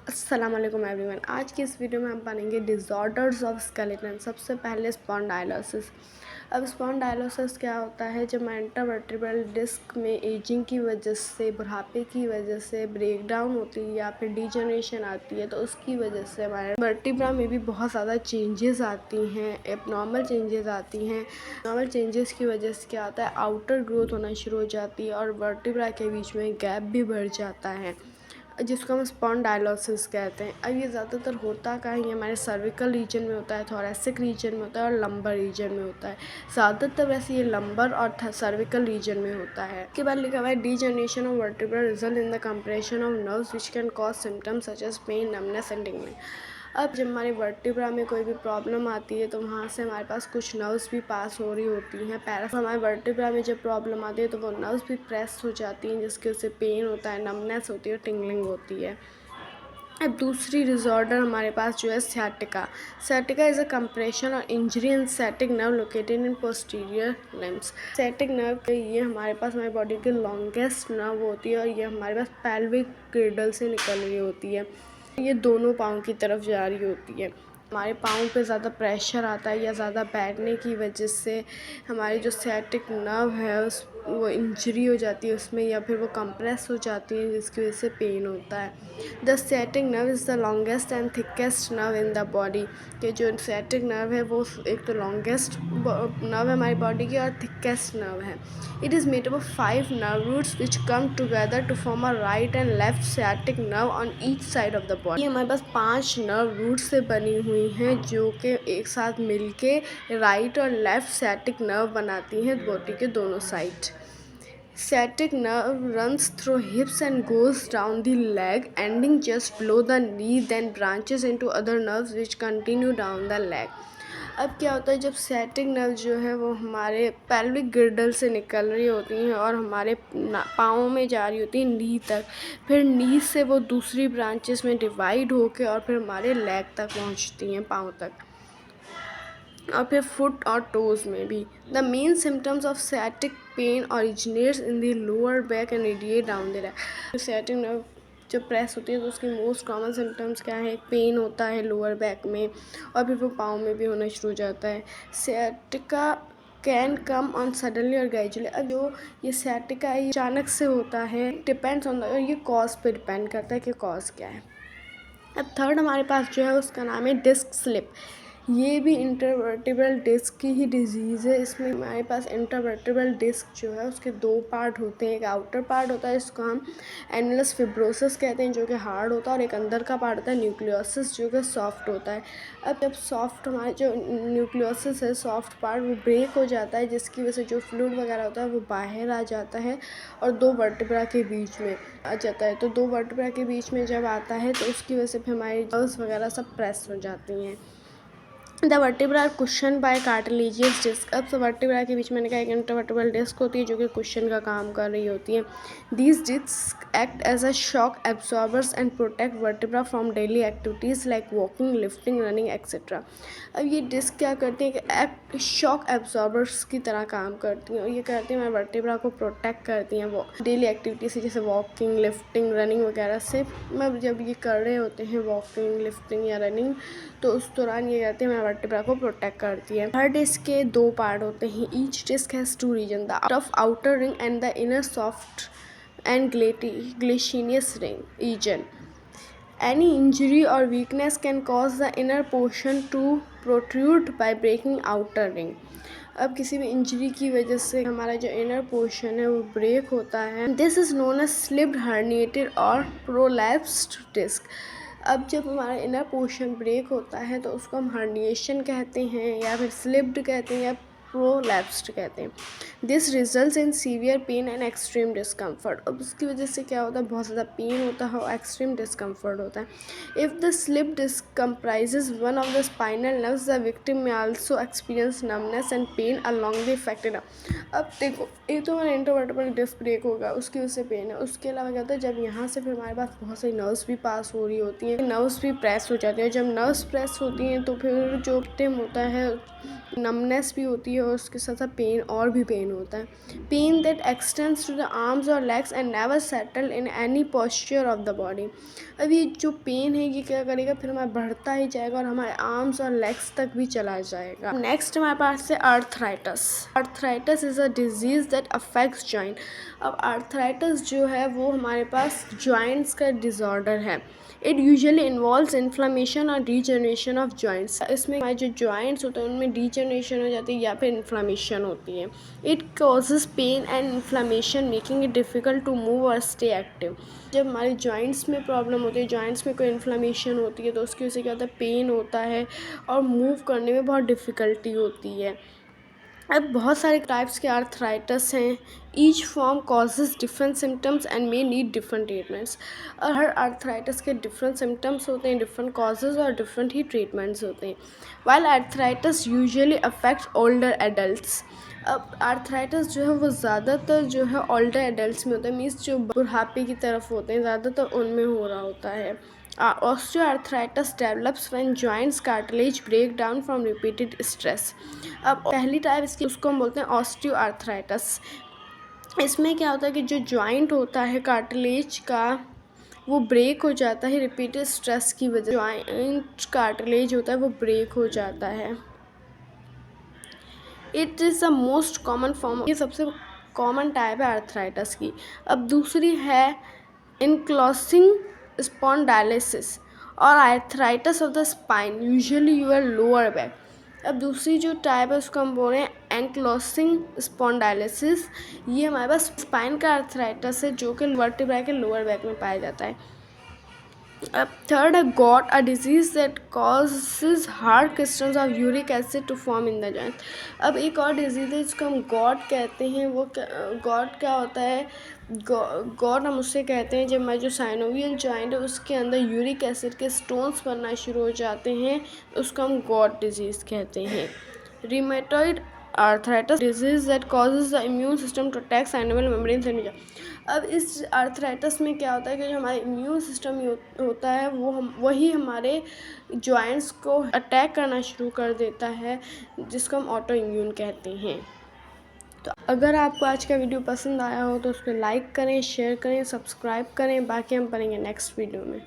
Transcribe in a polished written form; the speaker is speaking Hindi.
अस्सलाम वालेकुम एवरीवन। आज की इस वीडियो में हम पढ़ेंगे डिसऑर्डर्स ऑफ स्केलेटन। सबसे पहले स्पॉन्डाइलोसिस। अब स्पॉन्डाइलोसिस क्या होता है? जब इंटरवर्टिब्रल डिस्क में एजिंग की वजह से, बुढ़ापे की वजह से ब्रेकडाउन होती है या फिर डिजनरेशन आती है, तो उसकी वजह से हमारे वर्टिब्रा में भी बहुत ज़्यादा चेंजेस आती हैं, एबनॉर्मल चेंजेस आती हैं। नॉर्मल चेंजेस की वजह से क्या होता है, आउटर ग्रोथ होना शुरू हो जाती है और वर्टिब्रा के बीच में गैप भी बढ़ जाता है, जिसको हम स्पॉन्डाइलोसिस कहते हैं। अब ये ज़्यादातर होता कहाँ है? ये हमारे सर्विकल रीजन में होता है, थोरेसिक रीजन में होता है और लंबर रीजन में होता है। ज़्यादातर वैसे ये लंबर और सर्विकल रीजन में होता है। इसके बाद लिखा हुआ है degeneration of vertebra result in the compression of nerves which can cause symptoms such as pain, numbness and tingling. अब जब हमारे वर्टिब्रा में कोई भी प्रॉब्लम आती है तो वहाँ से हमारे पास कुछ नर्व्स भी पास हो रही होती हैं। हमारे वर्टिब्रा में जब प्रॉब्लम आती है तो वो नर्व्स भी प्रेस हो जाती हैं, जिसकी वजह से पेन होता है, नमनेस होती है, टिंगलिंग होती है। अब दूसरी डिसऑर्डर हमारे पास जो है sciatica. Sciatica is a compression or injury in sciatic nerve located in posterior limbs. Sciatic nerve ये हमारे पास हमारी बॉडी के लॉन्गेस्ट नर्व होती है और ये हमारे पास पेल्विक गिर्डल से निकल रही होती है। ये दोनों पाँव की तरफ जा रही होती है। हमारे पाँव पे ज़्यादा प्रेशर आता है या ज़्यादा बैठने की वजह से हमारी जो सैटिक नर्व है वो इंजरी हो जाती है उसमें, या फिर वो कंप्रेस हो जाती है, जिसकी वजह से पेन होता है। The sciatic nerve is the longest and thickest nerve in the body. कि जो सैटिक नर्व है वो एक तो लॉन्गेस्ट नर्व है हमारी बॉडी की और थिकेस्ट नर्व है। It is made up of 5 nerve roots which come together to form a right and left sciatic nerve on each side of the body. ये हमारे पास 5 नर्व रूट से बनी हुई हैं जो कि एक साथ मिलके राइट और लेफ्ट सैटिक नर्व बनाती हैं बॉडी के दोनों side. Sciatic nerve runs through hips and goes down the leg, ending just below the knee, then branches into other nerves which continue down the leg. अब क्या होता है, जब सैटिक नर्व जो है वो हमारे पेल्विक गिर्डल से निकल रही होती हैं और हमारे पाँव में जा रही होती हैं नी तक, फिर नी से वो दूसरी ब्रांचेस में डिवाइड होके और फिर हमारे लेग तक पहुंचती हैं, पाँव तक, और फिर फुट और टोज़ में भी। The main symptoms of sciatic pain originates in the lower back and radiate down the leg. Sciatic nerve जब प्रेस होती है तो उसकी मोस्ट कॉमन सिम्टम्स क्या है? पेन होता है लोअर बैक में और फिर वो पाँव में भी होना शुरू हो जाता है। सैटिका कैन कम ऑन सडनली और ग्रेजुअली। अब जो ये सैटिका है ये अचानक से होता है, डिपेंड्स ऑन और ये कॉज पे डिपेंड करता है कि कॉज क्या है। अब थर्ड हमारे पास जो है उसका नाम है डिस्क स्लिप। ये भी इंटरवर्टिब्रल डिस्क की ही डिजीज़ है। इसमें हमारे पास इंटरवर्टिब्रल डिस्क जो है उसके 2 पार्ट होते हैं। एक आउटर पार्ट होता है, इसको हम एनुलस फिब्रोसिस कहते हैं, जो कि हार्ड होता है, और एक अंदर का पार्ट होता है न्यूक्लियोसिस, जो कि सॉफ्ट होता है। अब जब सॉफ्ट हमारे जो न्यूक्लियोसिस है, सॉफ्ट पार्ट, वो ब्रेक हो जाता है, जिसकी वजह से जो फ्लूइड वगैरह होता है वो बाहर आ जाता है और 2 वर्टिब्रा के बीच में आ जाता है। तो 2 वर्टिब्रा के बीच में जब आता है तो उसकी वजह से फिर हमारी नर्व्स वगैरह सब प्रेस हो जाती हैं। The vertebra are cushion by cartilaginous disc. अब वर्टिब्रा के बीच में एक इंटरवर्टिब्रल डिस्क होती है जो कि कुशन का काम कर रही होती है। These disc act as a shock absorbers and protect vertebra from daily activities like walking, lifting, running etcetera. अब ये डिस्क क्या करती है कि एक्ट शॉक एब्जॉर्बर्स की तरह काम करती हैं और ये करती हैं हमारे वर्टिब्रा को प्रोटेक्ट करती हैं वो डेली एक्टिविटी से, जैसे वॉकिंग, लिफ्टिंग, रनिंग वगैरह से। मतलब जब ये कर रहे होते हैं वॉकिंग, लिफ्टिंग या रनिंग, तो उस दौरान ये कहते हैं हमारे वर्टिब्रा को प्रोटेक्ट करती है। हर डिस्क के 2 पार्ट होते हैं। Each disc has 2 region, the tough outer ring and the inner soft and gelatinous ring region. Any injury or weakness can cause the inner portion to protrude by breaking outer ring. अब किसी भी इंजरी की वजह से हमारा जो इनर पोर्शन है वो ब्रेक होता है। This is known as slipped, herniated और प्रोलैप्स्ड डिस्क। अब जब हमारा इनर पोर्शन ब्रेक होता है तो उसको हम हर्निएशन कहते हैं या फिर स्लिप्ड कहते हैं या प्रोलैप्स्ड कहते हैं। This results in severe pain and extreme discomfort. अब उसकी वजह से क्या होता है? बहुत ज़्यादा पेन होता है और एक्सट्रीम डिस्कम्फर्ट होता है। If the slip disc comprises one of the spinal nerves, the victim may also experience numbness and pain along the affected arm. अब देखो, एक तो हमारा इंटरवर्टिब्रल डिस्क ब्रेक होगा, उसकी वजह से पेन है। उसके अलावा क्या होता है, जब यहाँ से फिर हमारे पास बहुत सारी नर्व्स भी पास हो रही होती हैं, नर्व्स भी प्रेस हो जाती हैं। जब नर्व्स प्रेस होती हैं तो फिर जो विक्टिम होता है नमनेस भी होती है और उसके साथ साथ पेन और भी पेन होता है। Pain that extends to the arms और legs and never settle in any posture of the body. अब ये जो पेन है ये क्या करेगा, फिर हमारा बढ़ता ही जाएगा और हमारे आर्म्स और लेग्स तक भी चला जाएगा। नेक्स्ट हमारे पास है arthritis. Arthritis is a disease that affects joint. अब आर्थराइटिस जो है वो हमारे पास जॉइंट्स का डिसऑर्डर है। इट यूजुअली इन्वॉल्व्स इन्फ्लामेशन और डीजनरेशन ऑफ जॉइंट्स। इसमें हमारे जो जॉइंट्स होते हैं उनमें डीजनरेशन हो जाती है या फिर इन्फ्लामेशन होती है। It causes pain and inflammation making it difficult to move और स्टे एक्टिव। जब हमारे जॉइंट्स में प्रॉब्लम होती है, जॉइंट्स में कोई इन्फ्लामेशन होती है तो उसकी वजह से क्या होता है, पेन होता है और मूव करने में बहुत डिफ़िकल्टी होती है। अब बहुत सारे टाइप्स के आर्थराइटिस हैं। Each form causes different symptoms and may need different treatments. और हर आर्थराइटिस के डिफरेंट सिम्टम्स होते हैं, डिफरेंट कॉजेज और डिफरेंट ही ट्रीटमेंट्स होते हैं। While arthritis usually affect older adults. अब आर्थराइटिस जो है वो ज़्यादातर जो है ओल्डर एडल्ट्स में होता है, मीन्स जो बुढ़ापे की तरफ होते हैं ज़्यादातर उनमें हो रहा होता है। Osteoarthritis develops when joints cartilage break down from repeated stress। अब पहली टाइप इसकी उसको हम बोलते हैं ऑस्टियोआर्थराइटिस। इसमें क्या होता है कि जो जॉइंट होता है कार्टिलेज का वो ब्रेक हो जाता है रिपीटेड स्ट्रेस की वजह से। जॉइंट कार्टिलेज होता है वो ब्रेक हो जाता है। It is the most common form, ये सबसे कॉमन टाइप है आर्थराइटिस की। अब दूसरी है एंक्लोसिंग स्पॉन्डाइलिसिस और arthritis of the spine, usually your lower back. अब दूसरी जो टाइप है उसको हम बोल रहे हैं एंक्लोसिंग स्पॉन्डाइलिसिस। ये हमारे पास स्पाइन का आर्थराइटिस है जो कि वर्टिब्रा के लोअर बैक में पाया जाता है। अब थर्ड है gout, a disease that causes hard crystals of uric acid to form in the joint. अब एक और डिजीज़ है जिसको हम गॉट कहते हैं। वो गॉट क्या होता है, गॉट हम उससे कहते हैं जब हमारे जो साइनोवियल जॉइंट है उसके अंदर यूरिक एसिड के स्टोन्स बनना शुरू हो जाते हैं, उसको हम गॉट डिजीज़ कहते हैं। Rheumatoid arthritis disease that causes the immune system to attack synovial membranes and. अब इस आर्थराइटिस में क्या होता है कि जो हमारा इम्यून सिस्टम होता है वही हमारे जॉइंट्स को अटैक करना शुरू कर देता है, जिसको हम ऑटो इम्यून कहते हैं। तो अगर आपको आज का वीडियो पसंद आया हो तो उसको लाइक करें, शेयर करें, सब्सक्राइब करें। बाकी हम पढ़ेंगे नेक्स्ट वीडियो में।